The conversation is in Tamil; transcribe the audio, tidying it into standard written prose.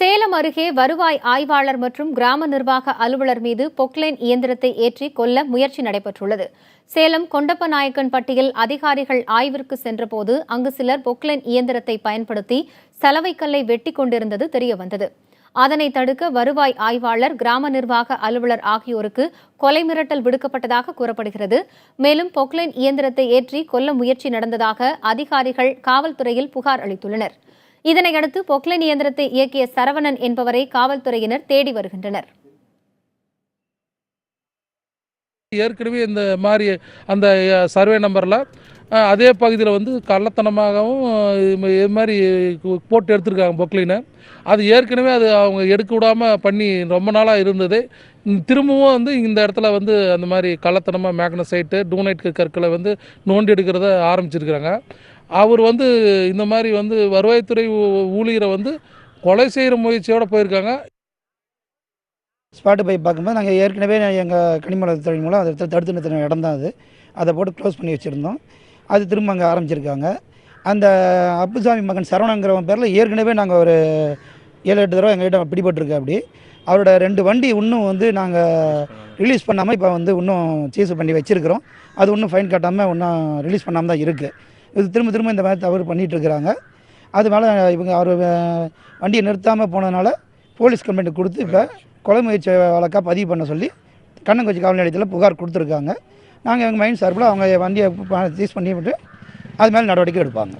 சேலம் அருகே வருவாய் ஆய்வாளர் மற்றும் கிராம நிர்வாக அலுவலர் மீது பொக்லைன் இயந்திரத்தை ஏற்றி கொல்ல முயற்சி நடைபெற்றுள்ளது. சேலம் கொண்டப்பநாயக்கன்பட்டியில் அதிகாரிகள் ஆய்விற்கு சென்றபோது அங்கு சிலர் பொக்லைன் இயந்திரத்தை பயன்படுத்தி சலவைக்கல்லை வெட்டிக் கொண்டிருந்தது தெரியவந்தது. அதனை தடுக்க வருவாய் ஆய்வாளர், கிராம நிர்வாக அலுவலர் ஆகியோருக்கு கொலை மிரட்டல் விடுக்கப்பட்டதாக கூறப்படுகிறது. மேலும் பொக்லைன் இயந்திரத்தை ஏற்றி கொல்ல முயற்சி நடந்ததாக அதிகாரிகள் காவல்துறையில் புகார் அளித்துள்ளனர். இதனையடுத்து பொக்லைன் இயந்திரத்தை இயக்கிய சரவணன் என்பவரை காவல்துறையினர் தேடி வருகின்றனர். ஏற்கனவே இந்த மாதிரி அந்த சர்வே நம்பரில் அதே பகுதியில் கள்ளத்தனமாகவும் இது மாதிரி போட்டு எடுத்துருக்காங்க பொக்லைனை. அது ஏற்கனவே அது அவங்க எடுக்க விடாமல் பண்ணி ரொம்ப நாளாக இருந்தது. திரும்பவும் இந்த இடத்துல அந்த மாதிரி கள்ளத்தனமாக மேக்னசைட்டு, டூனைட் கற்களை நோண்டி எடுக்கிறத ஆரம்பிச்சிருக்கிறாங்க. அவர் இந்த மாதிரி வருவாய்த்துறை ஊழியரை கொலை செய்கிற முயற்சியோடு போயிருக்காங்க. ஸ்பாட்டு போய் பார்க்கும்போது நாங்கள் ஏற்கனவே எங்கள் கனிமவளத்துறை மூலம் அதை தடுத்து நிறுத்தின இடம் தான் அது. அதை போட்டு க்ளோஸ் பண்ணி வச்சுருந்தோம். அது திரும்ப அங்கே ஆரம்பிச்சிருக்காங்க. அந்த அப்புசாமி மகன் சரவணங்கிறவன் பேரில் ஏற்கனவே நாங்கள் ஒரு 7-8 தடவை எங்கள்கிட்ட பிடிபட்டிருக்கு. அப்படி அவரோட 2 வண்டி இன்னும் நாங்கள் ரிலீஸ் பண்ணாமல் இப்போ இன்னும் சீஸ் பண்ணி வச்சுருக்கிறோம். அது இன்னும் ஃபைன் கட்டாமல் இன்னும் ரிலீஸ் பண்ணாமல் தான் இருக்குது. இது திரும்ப இந்த மாதிரி தவறு பண்ணிகிட்ருக்கிறாங்க. அது மேலே இவங்க அவர் வண்டியை நிறுத்தாமல் போனதுனால போலீஸ் கம்ப்ளைண்ட் கொடுத்து இப்போ கொலை முயற்சி வழக்காக பதிவு பண்ண சொல்லி கண்ணங்குறிச்சி காவல் நிலையத்தில் புகார் கொடுத்துருக்காங்க. நாங்கள் எங்கள் மைண்ட் சார்பில் அவங்க வண்டியை சீஸ் பண்ணி விட்டு அது மேலே நடவடிக்கை எடுப்பாங்க.